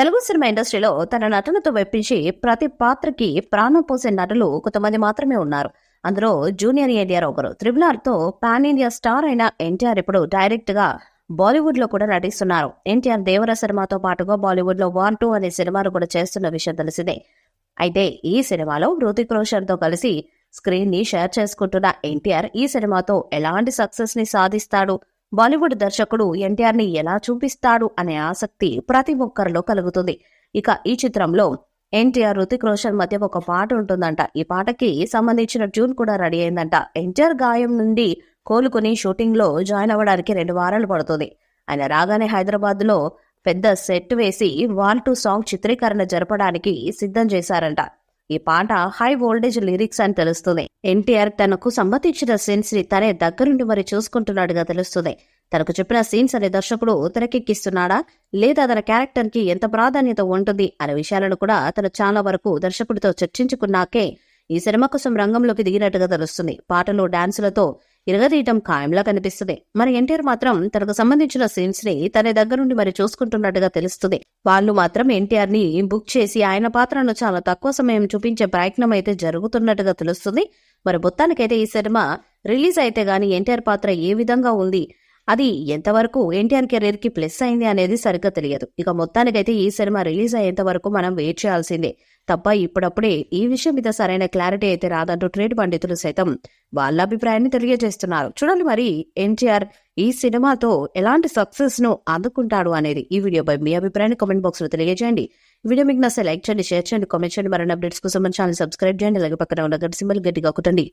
Telugu cinema ఇండస్ట్రీలో తన నటనతో వెప్పించి ప్రతి పాత్రకి ప్రాణం పోసే నటులు కొంతమంది మాత్రమే ఉన్నారు. అందులో జూనియర్ ఎన్టీఆర్ ఒకరు. RRR తో పాన్ ఇండియా స్టార్ అయిన ఎన్టీఆర్ ఇప్పుడు డైరెక్ట్ గా బాలీవుడ్ లో కూడా నటిస్తున్నారు. ఎన్టీఆర్ దేవర సినిమాతో పాటుగా బాలీవుడ్ లో వార్ 2 అనే సినిమాను కూడా చేస్తున్న విషయం తెలిసిందే. అయితే ఈ సినిమాలో హృతిక్ రోషన్ తో కలిసి స్క్రీన్ ని షేర్ చేసుకుంటున్న ఎన్టీఆర్ ఈ సినిమాతో ఎలాంటి సక్సెస్ ని సాధిస్తాడు, బాలీవుడ్ దర్శకుడు ఎన్టీఆర్ ని ఎలా చూపిస్తాడు అనే ఆసక్తి ప్రతి ఒక్కరిలో కలుగుతుంది. ఇక ఈ చిత్రంలో ఎన్టీఆర్ హృతిక్ రోషన్ మధ్య ఒక పాట ఉంటుందంట. ఈ పాటకి సంబంధించిన ట్యూన్ కూడా రెడీ అయిందంట. ఎన్టీఆర్ గాయం నుండి కోలుకుని షూటింగ్ లో జాయిన్ అవ్వడానికి 2 వారాలు పడుతుంది. ఆయన రాగానే హైదరాబాద్ లో పెద్ద సెట్ వేసి వార్ 2 సాంగ్ చిత్రీకరణ జరపడానికి సిద్ధం చేశారంట. ఈ పాట హై వోల్టేజ్ లిరిక్స్ అని తెలుస్తుంది. ఎన్టీఆర్ తనకు సంబంధించిన సీన్స్ ని తనే దగ్గరుండి మరి చూసుకుంటున్నాడుగా తెలుస్తుంది. తనకు చెప్పిన సీన్స్ అనే దర్శకుడు తెరకెక్కిస్తున్నాడా లేదా తన క్యారెక్టర్ కి ఎంత ప్రాధాన్యత ఉంటుంది అనే విషయాలను కూడా తను చాలా వరకు దర్శకుడితో చర్చించుకున్నాకే ఈ సినిమా కోసం రంగంలోకి దిగినట్టుగా తెలుస్తుంది. పాటలు డాన్సులతో ఇరగదీయటం ఖాయంలా కనిపిస్తుంది. మరి ఎన్టీఆర్ మాత్రం తనకు సంబంధించిన సీన్స్ ని తన దగ్గరుండి మరి చూసుకుంటున్నట్టుగా తెలుస్తుంది. వాళ్ళు మాత్రం ఎన్టీఆర్ ని బుక్ చేసి ఆయన పాత్రను చాలా తక్కువ సమయం చూపించే ప్రయత్నం అయితే జరుగుతున్నట్టుగా తెలుస్తుంది. మరి మొత్తానికైతే ఈ సినిమా రిలీజ్ అయితే గానీ ఎన్టీఆర్ పాత్ర ఏ విధంగా ఉంది, అది ఎంతవరకు ఎన్టీఆర్ కెరీర్ కి ప్లస్ అయింది అనేది సరిగ్గా తెలియదు. ఇక మొత్తానికైతే ఈ సినిమా రిలీజ్ అయ్యేంత వరకు మనం వెయిట్ చేయాల్సిందే తప్ప ఇప్పుడప్పుడే ఈ విషయం మీద సరైన క్లారిటీ అయితే రాదంటూ ట్రేడ్ పండితులు సైతం వాళ్ళ అభిప్రాయాన్ని తెలియజేస్తున్నారు. చూడాలి మరి ఎన్టీఆర్ ఈ సినిమాతో ఎలాంటి సక్సెస్ ను అందుకుంటాడు అనేది. ఈ వీడియోపై మీ అభిప్రాయాన్ని కామెంట్ బాక్స్ లో తెలియజేయండి. వీడియో మీకు నచ్చితే లైక్ చేయండి, షేర్ చేయండి, కామెంట్ చేయండి. మరిన్ని అప్డేట్స్ కోసం మన ఛానల్ సబ్స్క్రైబ్ చేయండి. అలాగే పక్కన ఉన్న గంట సింబల్ గట్టిగా కొట్టండి.